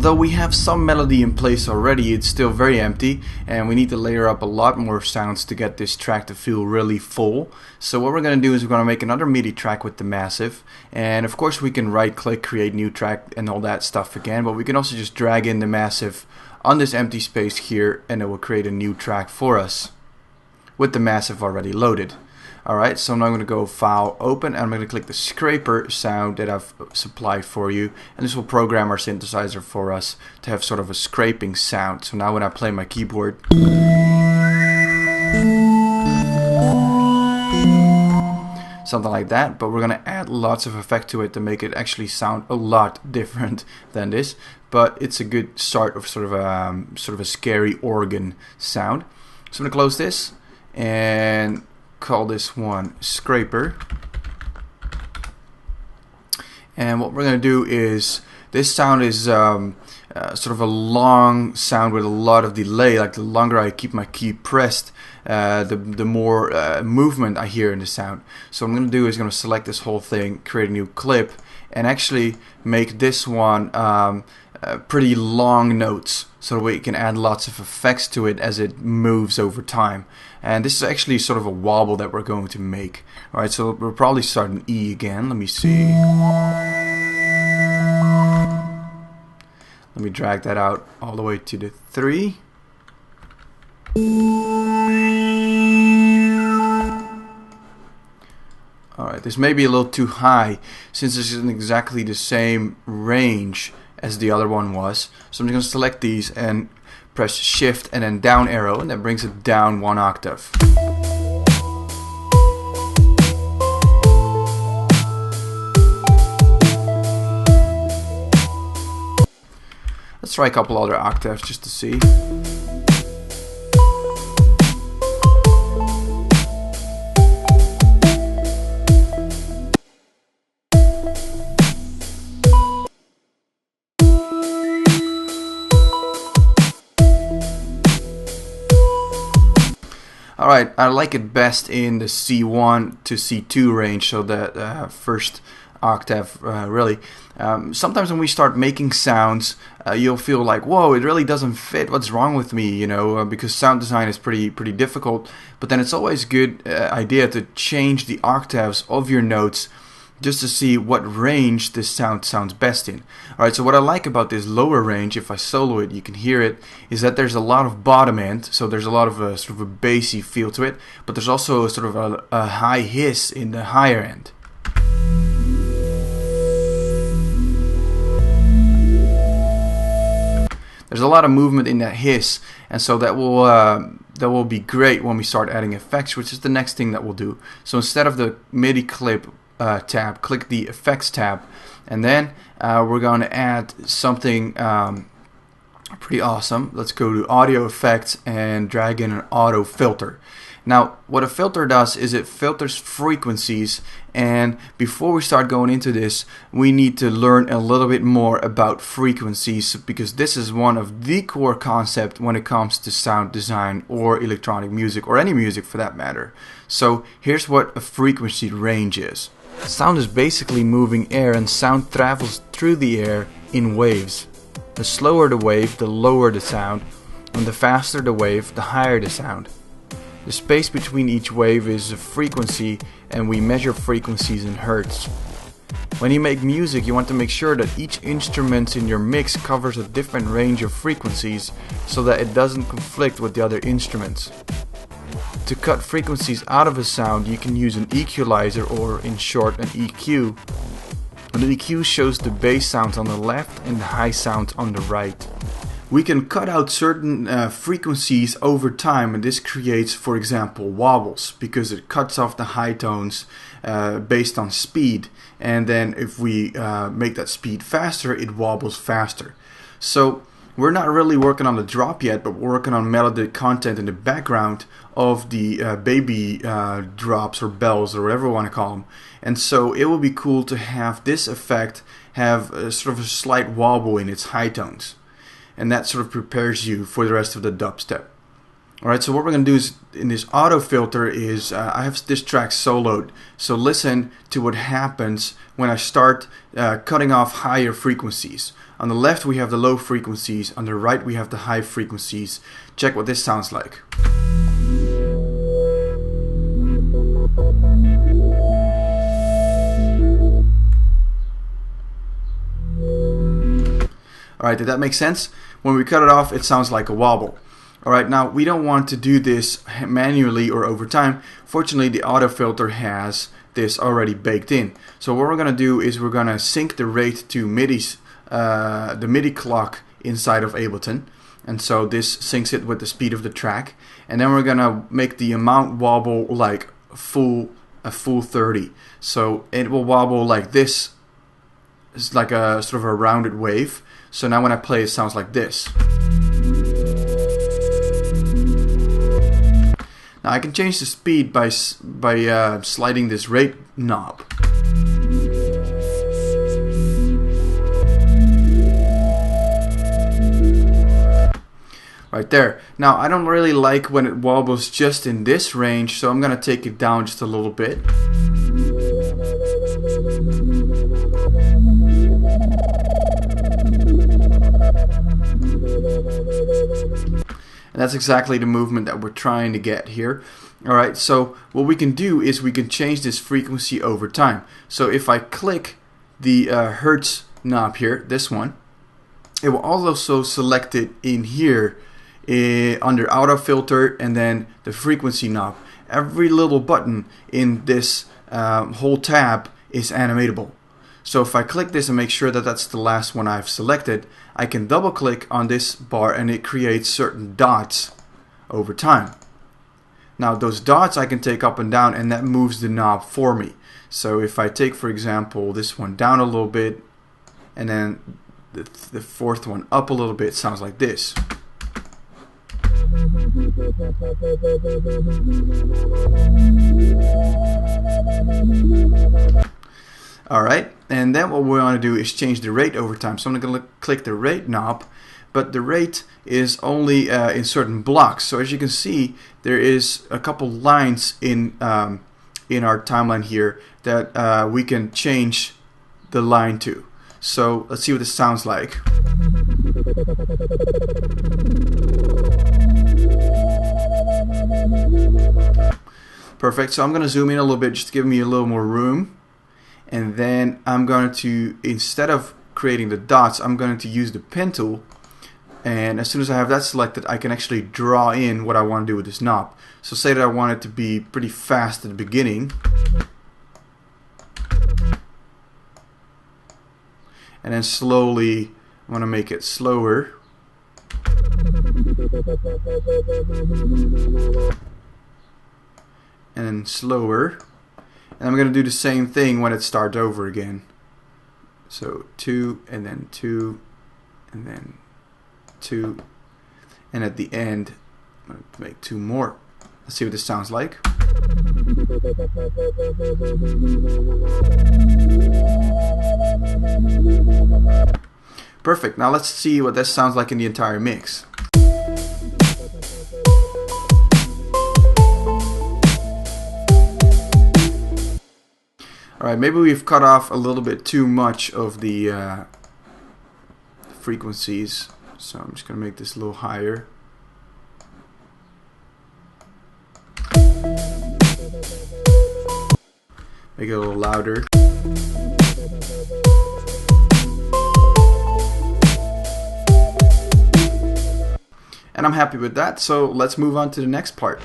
Although we have some melody in place already, it's still very empty, and we need to layer up a lot more sounds to get this track to feel really full. So what we're going to do is we're going to make another MIDI track with the massive, and of course we can right click, create new track and all that stuff again, but we can also just drag in the massive on this empty space here, and it will create a new track for us with the massive already loaded. Alright, so now I'm going to go File, Open, and I'm going to click the scraper sound that I've supplied for you, and this will program our synthesizer for us to have sort of a scraping sound. So now when I play my keyboard, something like that, but we're going to add lots of effect to it to make it actually sound a lot different than this, but it's a good start of sort of a scary organ sound. So I'm going to close this and call this one scraper, and what we're going to do is, this sound is sort of a long sound with a lot of delay. Like the longer I keep my key pressed, the more movement I hear in the sound. So what I'm going to do is going to select this whole thing, create a new clip, and actually make this one pretty long notes, so that we can add lots of effects to it as it moves over time. And this is actually sort of a wobble that we're going to make. Alright, so we'll probably start in E again. Let me see. Let me drag that out all the way to the 3. Alright, this may be a little too high since this isn't exactly the same range as the other one was. So I'm just going to select these and press Shift and then down arrow, and that brings it down 1 octave. Let's try a couple other octaves just to see. Alright, I like it best in the C1 to C2 range, so the first octave really. Sometimes when we start making sounds, you'll feel like, whoa, it really doesn't fit, what's wrong with me, you know, because sound design is pretty difficult. But then it's always a good idea to change the octaves of your notes just to see what range this sound sounds best in. Alright, so what I like about this lower range, if I solo it, you can hear it, is that there's a lot of bottom end, so there's a lot of sort of a bassy feel to it, but there's also sort of a high hiss in the higher end. There's a lot of movement in that hiss, and so that will be great when we start adding effects, which is the next thing that we'll do. So instead of the MIDI clip tab, click the effects tab, and then we're going to add something pretty awesome. Let's go to audio effects and drag in an auto filter. Now what a filter does is it filters frequencies, and before we start going into this, we need to learn a little bit more about frequencies, because this is one of the core concepts when it comes to sound design or electronic music, or any music for that matter. So here's what a frequency range is. Sound is basically moving air, and sound travels through the air in waves. The slower the wave, the lower the sound, and the faster the wave, the higher the sound. The space between each wave is a frequency, and we measure frequencies in hertz. When you make music, you want to make sure that each instrument in your mix covers a different range of frequencies so that it doesn't conflict with the other instruments. To cut frequencies out of a sound, you can use an equalizer, or in short an EQ. An EQ shows the bass sounds on the left and the high sounds on the right. We can cut out certain frequencies over time, and this creates, for example, wobbles, because it cuts off the high tones based on speed, and then if we make that speed faster, it wobbles faster. So we're not really working on the drop yet, but we're working on melodic content in the background of the baby drops or bells or whatever we want to call them. And so it will be cool to have this effect have sort of a slight wobble in its high tones. And that sort of prepares you for the rest of the dubstep. Alright, so what we're going to do is, in this auto filter is, I have this track soloed. So listen to what happens when I start cutting off higher frequencies. On the left we have the low frequencies, on the right we have the high frequencies. Check what this sounds like. Alright, did that make sense? When we cut it off, it sounds like a wobble. Alright, now we don't want to do this manually or over time. Fortunately, the auto filter has this already baked in. So what we're going to do is we're going to sync the rate to MIDI's, the MIDI clock inside of Ableton. And so this syncs it with the speed of the track. And then we're going to make the amount wobble like a full 30. So it will wobble like this. It's like a sort of a rounded wave. So now when I play, it sounds like this. Now I can change the speed by sliding this rate knob. Right there. Now I don't really like when it wobbles just in this range, so I'm going to take it down just a little bit. And that's exactly the movement that we're trying to get here. Alright, so what we can do is we can change this frequency over time. So if I click the Hertz knob here, this one, it will also select it in here under auto filter and then the frequency knob. Every little button in this whole tab is animatable. So if I click this and make sure that that's the last one I've selected, I can double click on this bar and it creates certain dots over time. Now those dots I can take up and down, and that moves the knob for me. So if I take, for example, this one down a little bit and then the fourth one up a little bit, it sounds like this. Alright, and then what we want to do is change the rate over time. So I'm going to click the rate knob, but the rate is only in certain blocks. So as you can see, there is a couple lines in our timeline here that we can change the line to. So let's see what this sounds like. Perfect, so I'm going to zoom in a little bit just to give me a little more room. And then I'm going to, instead of creating the dots, I'm going to use the pen tool. And as soon as I have that selected, I can actually draw in what I want to do with this knob. So say that I want it to be pretty fast at the beginning. And then slowly, I want to make it slower. And then slower. And I'm going to do the same thing when it starts over again. So 2, and then 2, and then 2, and at the end I'm going to make 2 more. Let's see what this sounds like. Perfect. Now let's see what this sounds like in the entire mix. Alright, maybe we've cut off a little bit too much of the frequencies, so I'm just going to make this a little higher. Make it a little louder. And I'm happy with that, so let's move on to the next part.